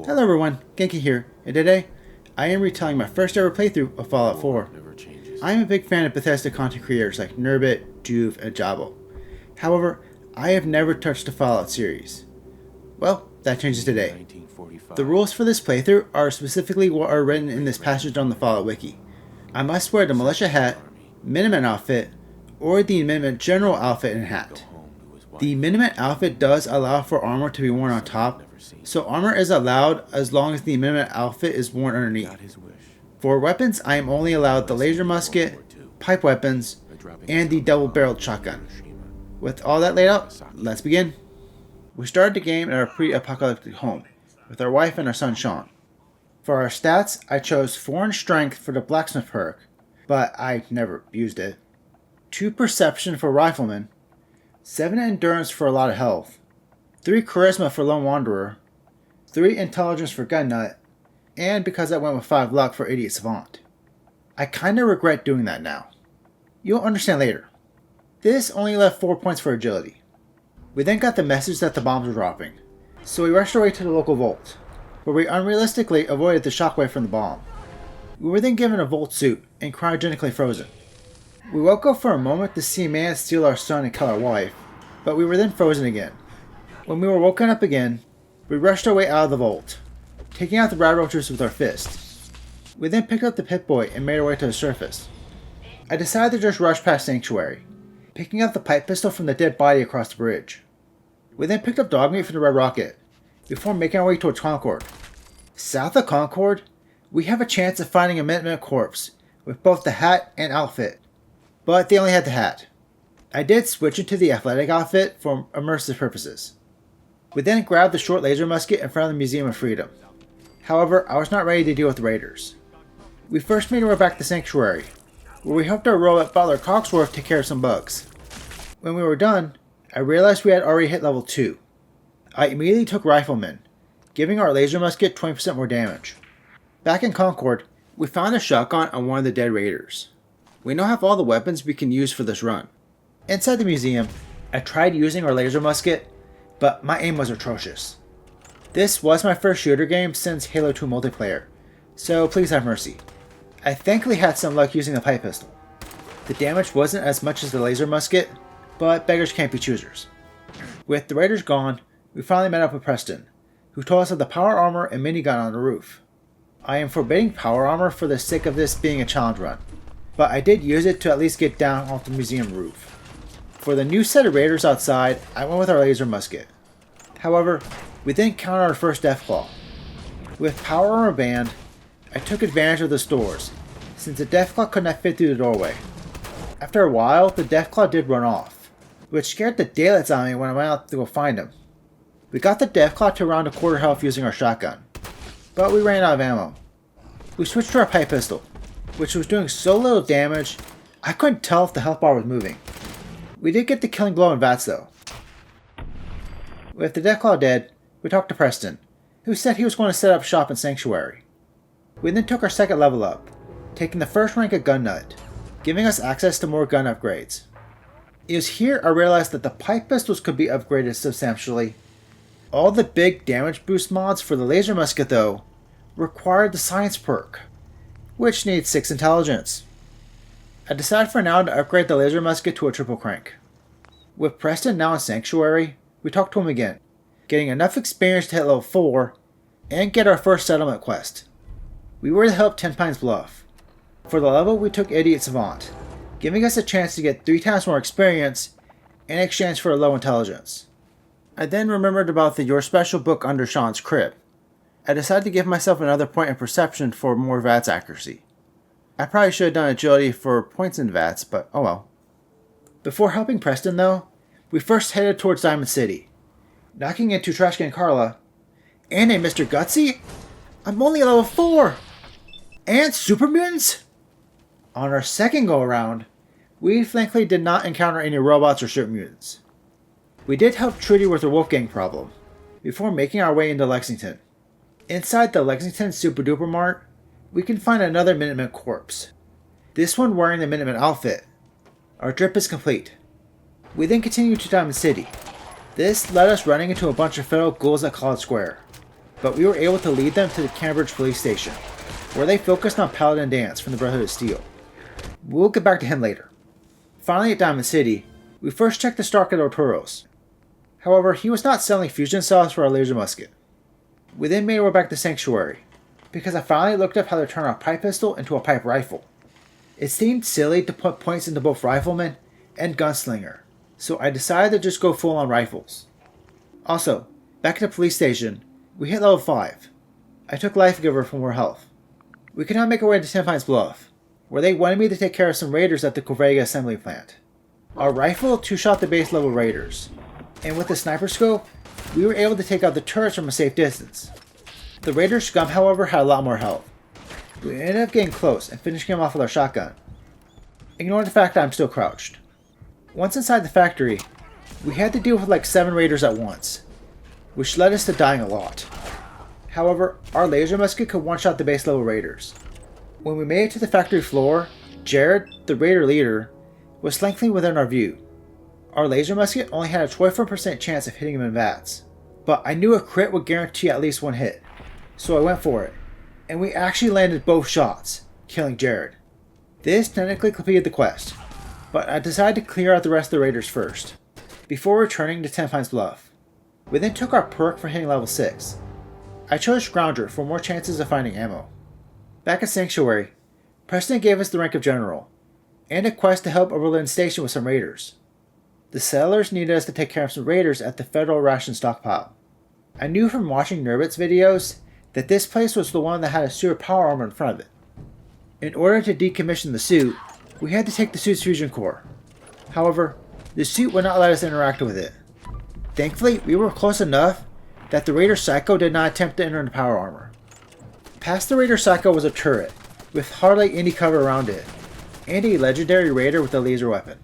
Hello everyone, Genki here, and today I am retelling my first ever playthrough of Fallout 4. I am a big fan of Bethesda content creators like Nurbit, Juve, and Jabo. However, I have never touched the Fallout series. Well, that changes today. The rules for this playthrough are specifically what are written in this passage on the Fallout wiki. I must wear the militia hat, Minuteman outfit, or the Minuteman general outfit and hat. The Minuteman outfit does allow for armor to be worn on top, so armor is allowed as long as the Minuteman outfit is worn underneath. For weapons, I am only allowed the laser musket, pipe weapons, and the double-barreled shotgun. With all that laid out, let's begin. We started the game at our pre-apocalyptic home, with our wife and our son Sean. For our stats, I chose 4 in strength for the blacksmith perk, but I never used it. 2 perception for rifleman, 7 endurance for a lot of health, 3 charisma for lone wanderer, 3 intelligence for gun nut, and because I went with 5 luck for idiot savant. I kinda regret doing that now. You'll understand later. This only left 4 points for agility. We then got the message that the bombs were dropping, so we rushed our way to the local vault, where we unrealistically avoided the shockwave from the bomb. We were then given a vault suit and cryogenically frozen. We woke up for a moment to see a man steal our son and kill our wife, but we were then frozen again. When we were woken up again, we rushed our way out of the vault, taking out the rad roaches with our fist. We then picked up the Pip-Boy and made our way to the surface. I decided to just rush past Sanctuary, picking up the pipe pistol from the dead body across the bridge. We then picked up dog meat from the Red Rocket, before making our way towards Concord. South of Concord, we have a chance of finding a Minuteman corpse with both the hat and outfit, but they only had the hat. I did switch into the athletic outfit for immersive purposes. We then grabbed the short laser musket in front of the Museum of Freedom. However, I was not ready to deal with the raiders. We first made our way back to Sanctuary, where we helped our robot Butler Cogsworth take care of some bugs. When we were done, I realized we had already hit level 2. I immediately took Rifleman, giving our laser musket 20% more damage. Back in Concord, we found a shotgun on one of the dead raiders. We now have all the weapons we can use for this run. Inside the museum, I tried using our laser musket, but my aim was atrocious. This was my first shooter game since Halo 2 multiplayer, so please have mercy. I thankfully had some luck using the pipe pistol. The damage wasn't as much as the laser musket, but beggars can't be choosers. With the raiders gone, we finally met up with Preston, who told us of the power armor and minigun on the roof. I am forbidding power armor for the sake of this being a challenge run, but I did use it to at least get down off the museum roof. For the new set of raiders outside, I went with our laser musket. However, we then encountered our first Deathclaw. With power armor banned, I took advantage of the stores, since the Deathclaw could not fit through the doorway. After a while, the Deathclaw did run off, which scared the daylights out of me when I went out to go find him. We got the Deathclaw to around a quarter health using our shotgun, but we ran out of ammo. We switched to our pipe pistol, which was doing so little damage, I couldn't tell if the health bar was moving. We did get the killing blow in VATS though. With the Deathclaw dead, we talked to Preston, who said he was going to set up shop in Sanctuary. We then took our second level up, taking the first rank of Gun Nut, giving us access to more gun upgrades. It was here I realized that the pipe pistols could be upgraded substantially. All the big damage boost mods for the laser musket though, required the science perk, which needs 6 intelligence. I decided for now to upgrade the laser musket to a triple crank. With Preston now in Sanctuary, we talked to him again, getting enough experience to hit level 4 and get our first settlement quest. We were to help 10 Pines Bluff. For the level we took Idiot Savant, giving us a chance to get 3 times more experience in exchange for a low intelligence. I then remembered about the Your Special book under Sean's crib. I decided to give myself another point in perception for more VATS accuracy. I probably should have done agility for points in VATS, but oh well. Before helping Preston though, we first headed towards Diamond City, knocking into Trashcan Carla, and a Mr. Gutsy? I'm only a level 4! And super mutants? On our second go around, we thankfully did not encounter any robots or super mutants. We did help Trudy with her Wolfgang problem, before making our way into Lexington. Inside the Lexington Super Duper Mart, we can find another Minuteman corpse. This one wearing the Minuteman outfit. Our drip is complete. We then continue to Diamond City. This led us running into a bunch of fellow ghouls at College Square. but we were able to lead them to the Cambridge police station, where they focused on Paladin Dance from the Brotherhood of Steel. We'll get back to him later. Finally at Diamond City, we first checked the stock at Arturo's. However, he was not selling fusion cells for our laser musket. We then made our way back to Sanctuary, because I finally looked up how to turn our pipe pistol into a pipe rifle. It seemed silly to put points into both Rifleman and Gunslinger, so I decided to just go full on rifles. Also, back at the police station, we hit level 5. I took Life Giver for more health. We could now make our way to Ten Pines Bluff, where they wanted me to take care of some raiders at the Corvega assembly plant. Our rifle two-shot the base level raiders, and with the sniper scope, we were able to take out the turrets from a safe distance. The raider scum, however, had a lot more health. We ended up getting close and finishing him off with our shotgun. Ignore the fact that I'm still crouched. Once inside the factory, we had to deal with like 7 raiders at once, which led us to dying a lot. However, our laser musket could one-shot the base level raiders. When we made it to the factory floor, Jared, the raider leader, was thankfully within our view. Our laser musket only had a 24% chance of hitting him in VATS, but I knew a crit would guarantee at least one hit, so I went for it, and we actually landed both shots, killing Jared. This technically completed the quest, but I decided to clear out the rest of the raiders first, before returning to Ten Pines Bluff. We then took our perk for hitting level 6. I chose Scrounger for more chances of finding ammo. Back at Sanctuary, Preston gave us the rank of General, and a quest to help Oberlin Station with some raiders. The settlers needed us to take care of some raiders at the federal ration stockpile. I knew from watching Nurbit's videos that this place was the one that had a super power armor in front of it. In order to decommission the suit, we had to take the suit's fusion core. However, the suit would not let us interact with it. Thankfully, we were close enough that the Raider Psycho did not attempt to enter the power armor. Past the Raider Psycho was a turret, with hardly any cover around it, and a legendary raider with a laser weapon.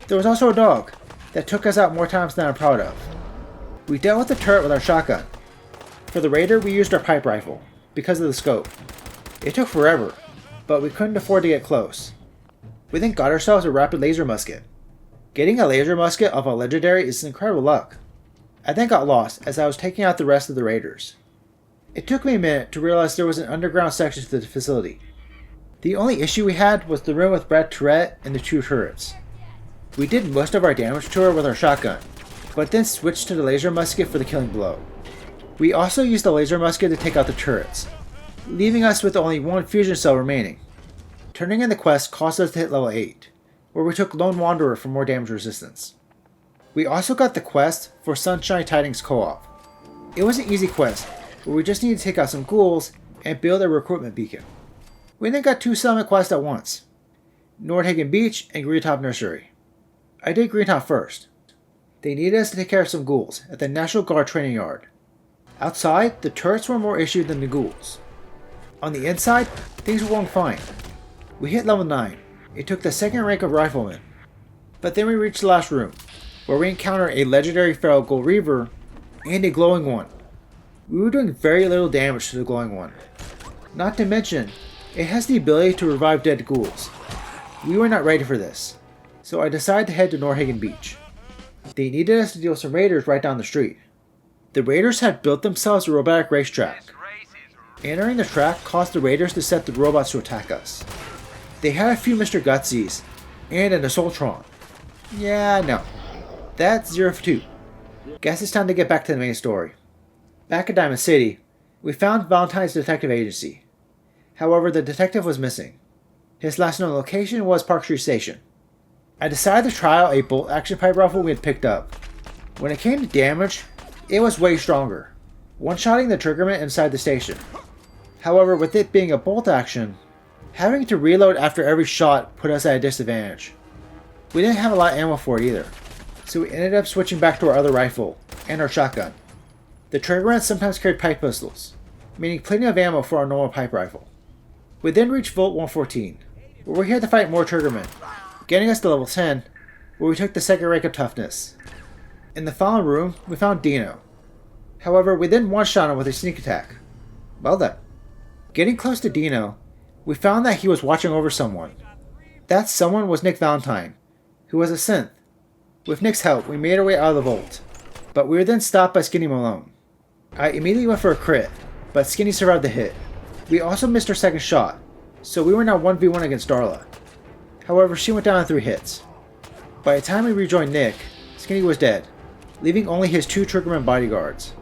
There was also a dog that took us out more times than I'm proud of. We dealt with the turret with our shotgun. For the raider, we used our pipe rifle, because of the scope. It took forever, but we couldn't afford to get close. We then got ourselves a rapid laser musket. Getting a laser musket off a legendary is incredible luck. I then got lost as I was taking out the rest of the raiders. It took me a minute to realize there was an underground section to the facility. The only issue we had was the room with Brad Tourette and the 2 turrets. We did most of our damage to her with our shotgun, but then switched to the laser musket for the killing blow. We also used the laser musket to take out the turrets, leaving us with only 1 fusion cell remaining. Turning in the quest caused us to hit level 8, where we took Lone Wanderer for more damage resistance. We also got the quest for Sunshine Tidings Co-op. It was an easy quest, where we just needed to take out some ghouls and build a recruitment beacon. We then got 2 settlement quests at once, Nordhagen Beach and Greentop Nursery. I did Greentop first. They needed us to take care of some ghouls at the National Guard training yard. Outside, the turrets were more issued than the ghouls. On the inside, things were going fine. We hit level 9. It took the 2nd rank of Rifleman. But then we reached the last room, where we encountered a legendary feral Ghoul Reaver and a glowing one. We were doing very little damage to the glowing one. Not to mention, it has the ability to revive dead ghouls. We were not ready for this, so I decided to head to Nordhagen Beach. They needed us to deal with some raiders right down the street. The raiders had built themselves a robotic racetrack. Entering the track caused the raiders to set the robots to attack us. They had a few Mr. Gutsies, and an Assaultron. Yeah, no. That's 0 for 2. Guess it's time to get back to the main story. Back at Diamond City, we found Valentine's detective agency. However, the detective was missing. His last known location was Park Street Station. I decided to try out a bolt action pipe rifle we had picked up. When it came to damage, it was way stronger, one-shotting the triggerman inside the station. However, with it being a bolt action, having to reload after every shot put us at a disadvantage. We didn't have a lot of ammo for it either, so we ended up switching back to our other rifle and our shotgun. The triggerman sometimes carried pipe pistols, meaning plenty of ammo for our normal pipe rifle. We then reached Vault 114, where we had to fight more triggermen, getting us to level 10, where we took the 2nd rank of toughness. In the final room, we found Dino. However, we then one-shot him with a sneak attack. Well done. Getting close to Dino, we found that he was watching over someone. That someone was Nick Valentine, who was a synth. With Nick's help, we made our way out of the vault, but we were then stopped by Skinny Malone. I immediately went for a crit, but Skinny survived the hit. We also missed our second shot, so we were now 1v1 against Darla. However, she went down in 3 hits. By the time we rejoined Nick, Skinny was dead, leaving only his 2 Triggerman bodyguards.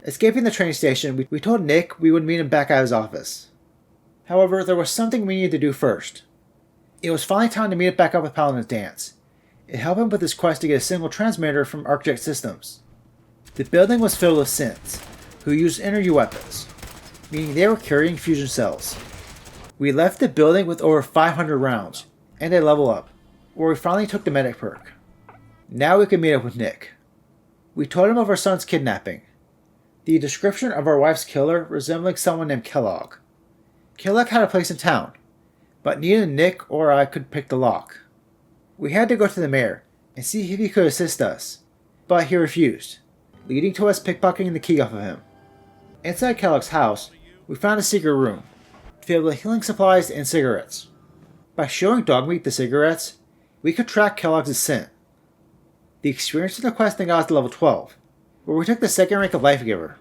Escaping the train station, we told Nick we would meet him back at his office. However, there was something we needed to do first. It was finally time to meet up back up with Paladin's Dance. It helped him with his quest to get a single transmitter from ArcJet Systems. The building was filled with synths, who used energy weapons, meaning they were carrying fusion cells. We left the building with over 500 rounds, and a level up, where we finally took the medic perk. Now we could meet up with Nick. We told him of our son's kidnapping, the description of our wife's killer resembling someone named Kellogg. Kellogg had a place in town, but neither Nick or I could pick the lock. We had to go to the mayor and see if he could assist us, but he refused, leading to us pickpocketing the key off of him. Inside Kellogg's house, we found a secret room, filled with healing supplies and cigarettes. By showing Dogmeat the cigarettes, we could track Kellogg's scent. The experience of the quest then got us to level 12, where we took the second rank of Life Giver.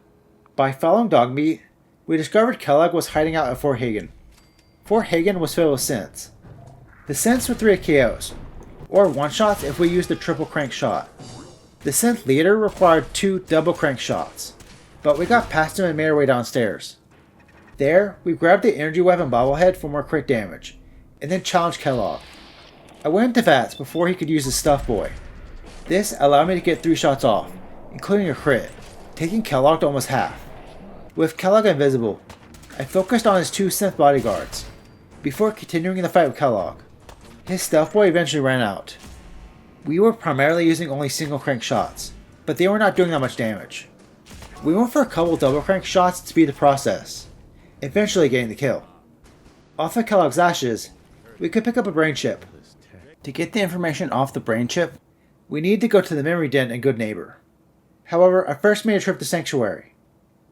By following Dogmeat, we discovered Kellogg was hiding out at Fort Hagen. Fort Hagen was filled with synths. The synths were 3 KOs, or one-shots if we used the triple crank shot. The synth leader required 2 double crank shots, but we got past him and made our way downstairs. There, we grabbed the energy weapon bobblehead for more crit damage, and then challenged Kellogg. I went into VATS before he could use his stuff boy. This allowed me to get 3 shots off, including a crit, taking Kellogg to almost half. With Kellogg invisible, I focused on his 2 synth bodyguards, before continuing the fight with Kellogg. His stealth boy eventually ran out. We were primarily using only single crank shots, but they were not doing that much damage. We went for a couple double crank shots to speed the process, eventually getting the kill. Off of Kellogg's ashes, we could pick up a brain chip. To get the information off the brain chip, we needed to go to the memory den and Good Neighbor. However, I first made a trip to Sanctuary.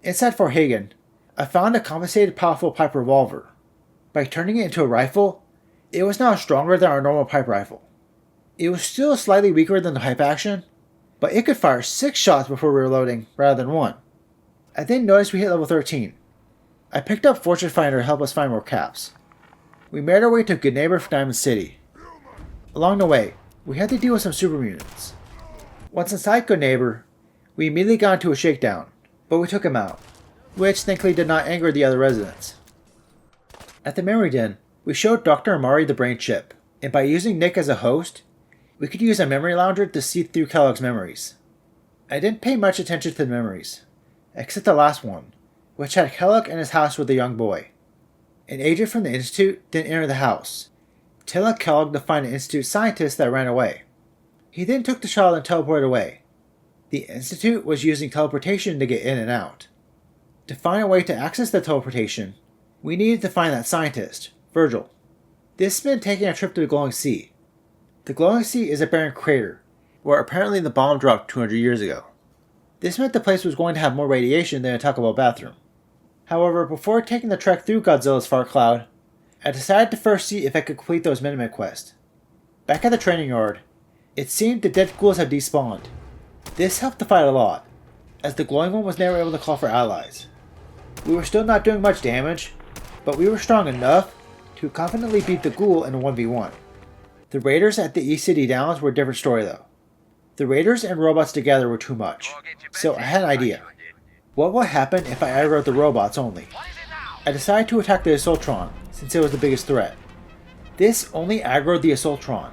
Inside Fort Hagen, I found a compensated powerful pipe revolver. By turning it into a rifle, it was now stronger than our normal pipe rifle. It was still slightly weaker than the pipe action, but it could fire 6 shots before reloading rather than 1. I then noticed we hit level 13. I picked up Fortune Finder to help us find more caps. We made our way to Good Neighbor for Diamond City. Along the way, we had to deal with some super mutants. Once inside Good Neighbor, we immediately got into a shakedown, but we took him out, which thankfully did not anger the other residents. At the memory den, we showed Dr. Amari the brain chip, and by using Nick as a host, we could use a memory lounger to see through Kellogg's memories. I didn't pay much attention to the memories, except the last one, which had Kellogg in his house with a young boy. An agent from the Institute then entered the house, telling Kellogg to find an Institute scientist that ran away. He then took the child and teleported away. The Institute was using teleportation to get in and out. To find a way to access the teleportation, we needed to find that scientist, Virgil. This meant taking a trip to the Glowing Sea. The Glowing Sea is a barren crater, where apparently the bomb dropped 200 years ago. This meant the place was going to have more radiation than a Taco Bell bathroom. However, before taking the trek through Godzilla's fart cloud, I decided to first see if I could complete those Minuteman quests. Back at the training yard, it seemed the dead ghouls had despawned. This helped the fight a lot, as the glowing one was never able to call for allies. We were still not doing much damage, but we were strong enough to confidently beat the ghoul in a 1v1. The raiders at the East City Downs were a different story though. The raiders and robots together were too much, so I had an idea. What would happen if I aggroed the robots only? I decided to attack the Assaultron, since it was the biggest threat. This only aggroed the Assaultron.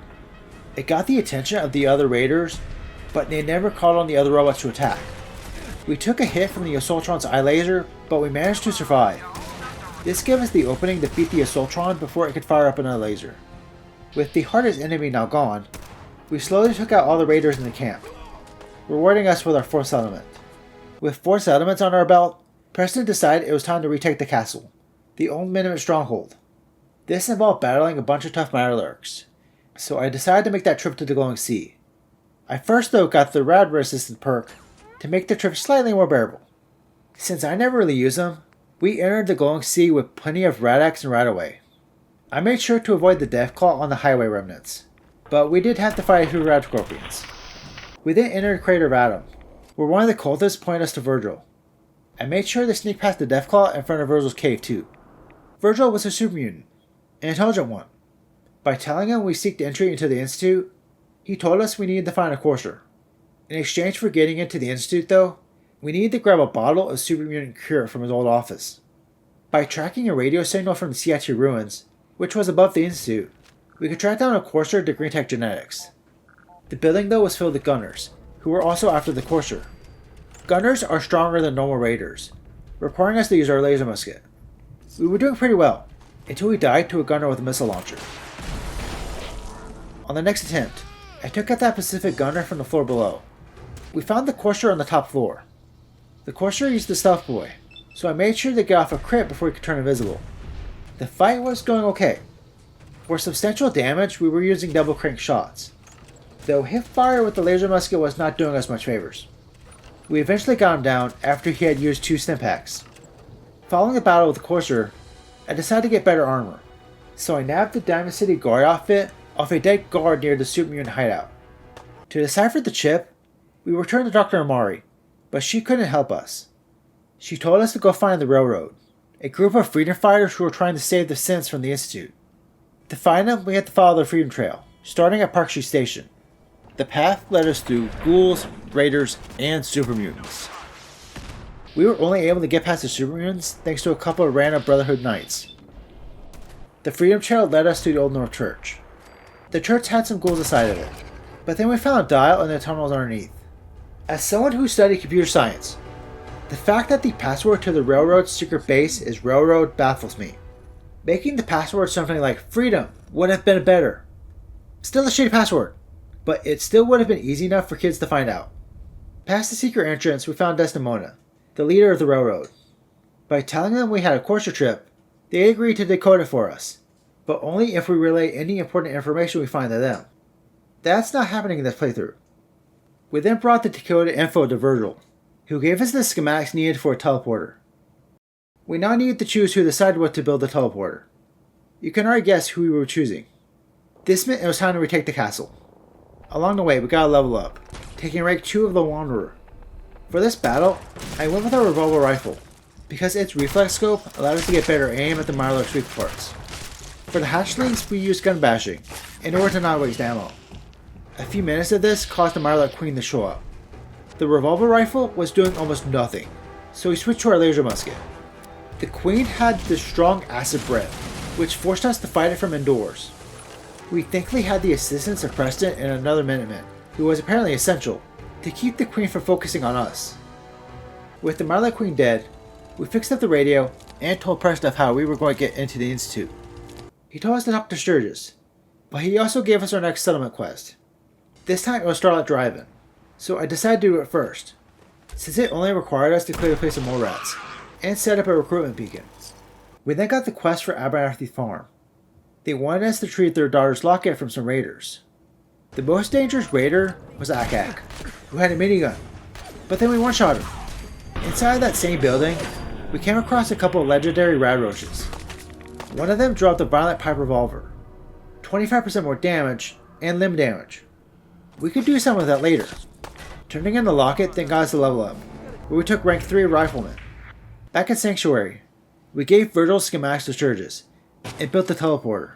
It got the attention of the other raiders, but they never called on the other robots to attack. We took a hit from the Assaultron's eye laser, but we managed to survive. This gave us the opening to beat the Assaultron before it could fire up another laser. With the hardest enemy now gone, we slowly took out all the raiders in the camp, rewarding us with our 4th settlement. With 4 settlements on our belt, Preston decided it was time to retake the castle, the old Minuteman stronghold. This involved battling a bunch of tough Mirelurks, so I decided to make that trip to the Glowing Sea. I first though got the Rad Resistant perk to make the trip slightly more bearable. Since I never really use them, we entered the Glowing Sea with plenty of Radax and Radaway. I made sure to avoid the Deathclaw on the highway remnants, but we did have to fight a few Rad Scorpions. We then entered Crater of Adam, where one of the cultists pointed us to Virgil. I made sure to sneak past the Deathclaw in front of Virgil's cave too. Virgil was a super mutant, an intelligent one. By telling him we seeked entry into the Institute, he told us we needed to find a courser. In exchange for getting into the Institute though, we needed to grab a bottle of super mutant cure from his old office. By tracking a radio signal from the CIT ruins, which was above the Institute, we could track down a courser to Green Tech Genetics. The building though was filled with gunners, who were also after the courser. Gunners are stronger than normal raiders, requiring us to use our laser musket. We were doing pretty well, until we died to a gunner with a missile launcher. On the next attempt, I took out that Pacific gunner from the floor below. We found the courser on the top floor. The courser used the stealth boy, so I made sure to get off a crit before he could turn invisible. The fight was going okay. For substantial damage, we were using double crank shots, though hip fire with the laser musket was not doing us much favors. We eventually got him down after he had used 2 stimpaks. Following the battle with the courser, I decided to get better armor, so I nabbed the Diamond City guard outfit off a dead guard near the super mutant hideout. To decipher the chip, we returned to Dr. Amari, but she couldn't help us. She told us to go find the railroad, a group of freedom fighters who were trying to save the synths from the Institute. To find them, we had to follow the Freedom Trail, starting at Park Street Station. The path led us through ghouls, raiders, and super mutants. We were only able to get past the super mutants thanks to a couple of random Brotherhood knights. The Freedom Trail led us to the Old North Church. The church had some ghouls inside of it, but then we found a dial in the tunnels underneath. As someone who studied computer science, the fact that the password to the railroad's secret base is railroad baffles me. Making the password something like freedom would have been better. Still a shitty password, but it still would have been easy enough for kids to find out. Past the secret entrance, we found Desdemona, the leader of the railroad. By telling them we had a courser trip, they agreed to decode it for us, but only if we relay any important information we find to them. That's not happening in this playthrough. We then brought the decoded info to Virgil, who gave us the schematics needed for a teleporter. We now needed to choose who decided what to build the teleporter. You can already guess who we were choosing. This meant it was time to retake the castle. Along the way, we got a level up, taking rank 2 of the Wanderer. For this battle, I went with a revolver rifle, because its reflex scope allowed us to get better aim at the Mirelurk's weak parts. For the hatchlings, we used gun bashing, in order to not waste ammo. A few minutes of this caused the Mirelurk Queen to show up. The revolver rifle was doing almost nothing, so we switched to our laser musket. The Queen had the strong acid breath, which forced us to fight it from indoors. We thankfully had the assistance of Preston and another Minuteman, who was apparently essential, to keep the Queen from focusing on us. With the Mirelurk Queen dead, we fixed up the radio and told Preston of how we were going to get into the Institute. He told us to talk to Sturgis, but he also gave us our next settlement quest. This time it was Starlight Drive-In, so I decided to do it first, since it only required us to clear the place of mole rats, and set up a recruitment beacon. We then got the quest for Abernathy Farm. They wanted us to retrieve their daughter's locket from some raiders. The most dangerous raider was Ak, who had a minigun, but then we one-shot him. Inside that same building, we came across a couple of legendary rad roaches. One of them dropped a violent pipe revolver, 25% more damage, and limb damage. We could do some of that later. Turning in the locket then got us a level up, where we took rank 3 rifleman. Back at Sanctuary, we gave Virgil's schematics to Sturgis, and built the teleporter,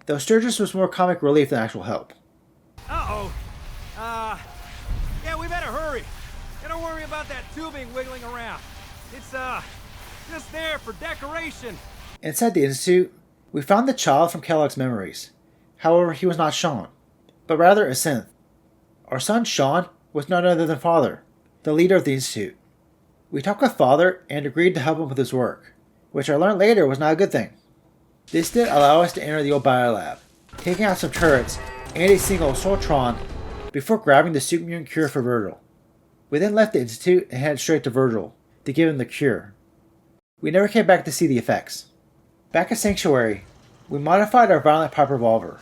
though Sturgis was more comic relief than actual help. Uh-oh. Yeah, we better hurry. And don't worry about that tubing wiggling around. It's, just there for decoration. Inside the Institute, we found the child from Kellogg's memories. However, he was not Sean, but rather a synth. Our son Sean was none other than Father, the leader of the Institute. We talked with Father and agreed to help him with his work, which I learned later was not a good thing. This did allow us to enter the old biolab, taking out some turrets and a single Soltron before grabbing the super mutant cure for Virgil. We then left the Institute and headed straight to Virgil to give him the cure. We never came back to see the effects. Back at Sanctuary, we modified our violent pipe revolver.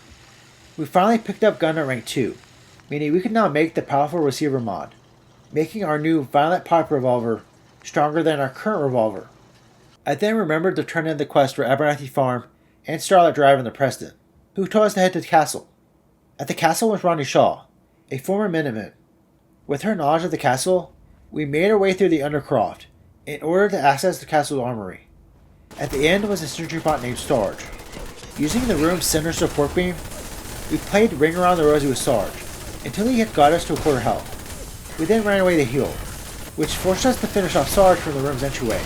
We finally picked up gun at rank 2, meaning we could now make the powerful receiver mod, making our new violent pipe revolver stronger than our current revolver. I then remembered to turn in the quest for Abernathy Farm and Starlight Drive-In to Preston, who told us to head to the castle. At the castle was Ronnie Shaw, a former Minuteman. With her knowledge of the castle, we made our way through the Undercroft in order to access the castle's armory. At the end was a sentry bot named Sarge. Using the room's center support beam, we played Ring Around the Rosie with Sarge, until he had got us to a quarter health. We then ran away to heal, which forced us to finish off Sarge from the room's entryway.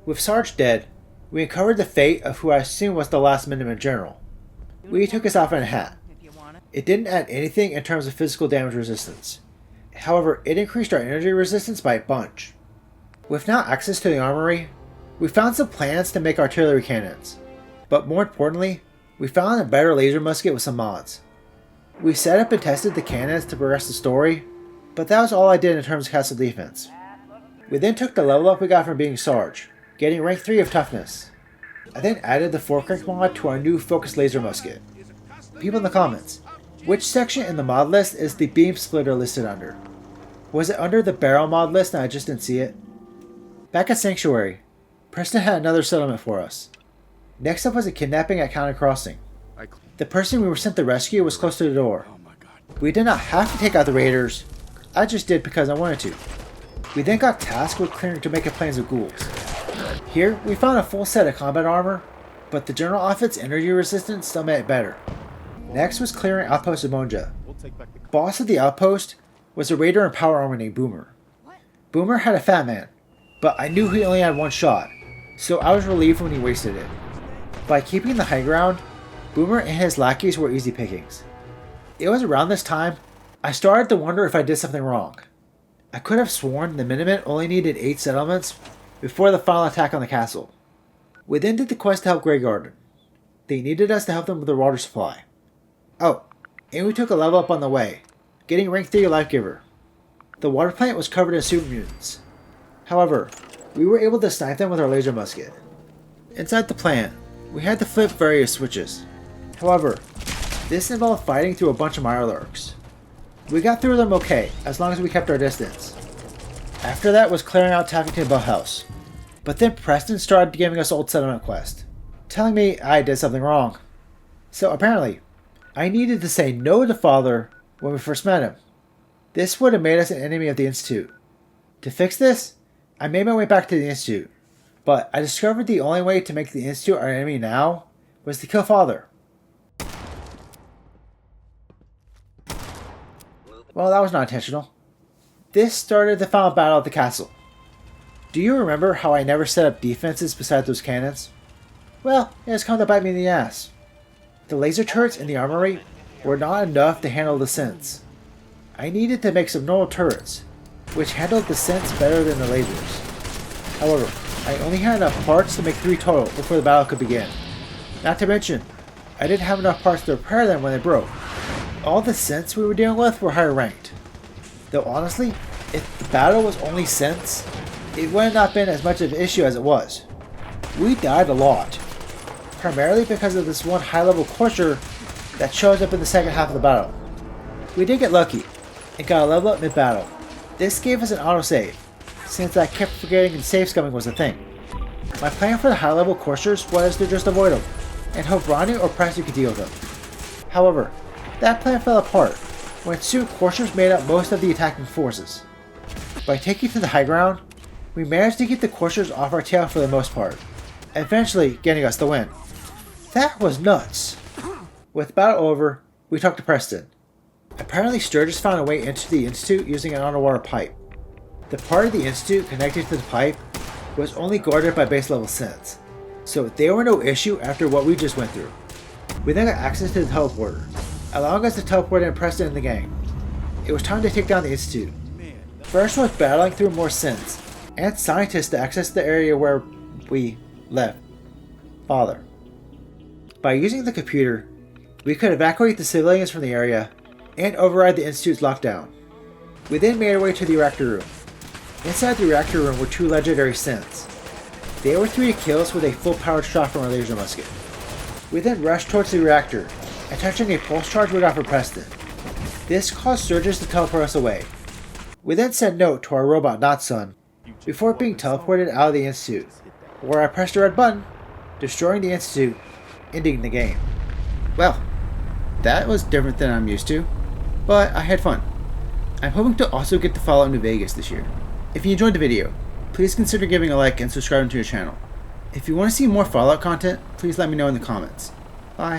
With Sarge dead, we uncovered the fate of who I assume was the last Minuteman general. We took his outfit and hat. It didn't add anything in terms of physical damage resistance. However, it increased our energy resistance by a bunch. With now access to the armory, we found some plans to make artillery cannons. But more importantly, we found a better laser musket with some mods. We set up and tested the cannons to progress the story, but that was all I did in terms of castle defense. We then took the level up we got from being Sarge, getting rank 3 of toughness. I then added the 4th rank mod to our new focused laser musket. People in the comments, which section in the mod list is the beam splitter listed under? Was it under the barrel mod list and I just didn't see it? Back at Sanctuary, Preston had another settlement for us. Next up was a kidnapping at County Crossing. The person we were sent to rescue was close to the door. We did not have to take out the raiders, I just did because I wanted to. We then got tasked with clearing Jamaica Plains of ghouls. Here, we found a full set of combat armor, but the general outfit's energy resistance still made it better. Next was clearing Outpost of Monja. Boss of the outpost was a raider in power armor named Boomer. Boomer had a fat man, but I knew he only had one shot, so I was relieved when he wasted it. By keeping the high ground, Boomer and his lackeys were easy pickings. It was around this time I started to wonder if I did something wrong. I could have sworn the Minutemen only needed 8 settlements before the final attack on the castle. We then did the quest to help Grey Garden. They needed us to help them with their water supply. Oh, and we took a level up on the way, getting rank 3 Life Giver. The water plant was covered in super mutants. However, we were able to snipe them with our laser musket. Inside the plant, we had to flip various switches. However, this involved fighting through a bunch of Mirelurks. We got through them okay, as long as we kept our distance. After that was clearing out Taffington Bell House. But then Preston started giving us old settlement quest, telling me I did something wrong. So apparently, I needed to say no to Father when we first met him. This would have made us an enemy of the Institute. To fix this, I made my way back to the Institute, but I discovered the only way to make the Institute our enemy now was to kill Father. Well, that was not intentional. This started the final battle at the castle. Do you remember how I never set up defenses beside those cannons? Well, it has come to bite me in the ass. The laser turrets in the armory were not enough to handle the synths. I needed to make some normal turrets, which handled the synths better than the lasers. However, I only had enough parts to make 3 total before the battle could begin. Not to mention, I didn't have enough parts to repair them when they broke. All the synths we were dealing with were higher ranked. Though honestly, if the battle was only synths, it would have not been as much of an issue as it was. We died a lot, primarily because of this one high-level courser that shows up in the second half of the battle. We did get lucky, and got a level up mid-battle. This gave us an autosave, since I kept forgetting and save scumming was a thing. My plan for the high-level coursers was to just avoid them, and hope Ronnie or Preston could deal with them. However, that plan fell apart, when soon coursers made up most of the attacking forces. By taking to the high ground, we managed to keep the coursers off our tail for the most part, eventually getting us the win. That was nuts! With the battle over, we talked to Preston. Apparently Sturgis found a way into the Institute using an underwater pipe. The part of the Institute connected to the pipe was only guarded by base level synths, so they were no issue after what we just went through. We then got access to the teleporter, allowing us to teleport in Preston and the gang. It was time to take down the Institute. First was battling through more synths, and scientists to access the area where we left Father. By using the computer, we could evacuate the civilians from the area and override the Institute's lockdown. We then made our way to the reactor room. Inside the reactor room were 2 legendary synths. They were 3 to kill us with a full-powered shot from our laser musket. We then rushed towards the reactor, attaching a pulse charge we got for Preston. This caused Sturgis to teleport us away. We then said no to our robot Not-Son before being teleported out of the Institute, where I pressed the red button, destroying the Institute, ending the game. Well, that was different than I'm used to, but I had fun. I'm hoping to also get to follow New Vegas this year. If you enjoyed the video, please consider giving a like and subscribing to the channel. If you want to see more Fallout content, please let me know in the comments. Bye.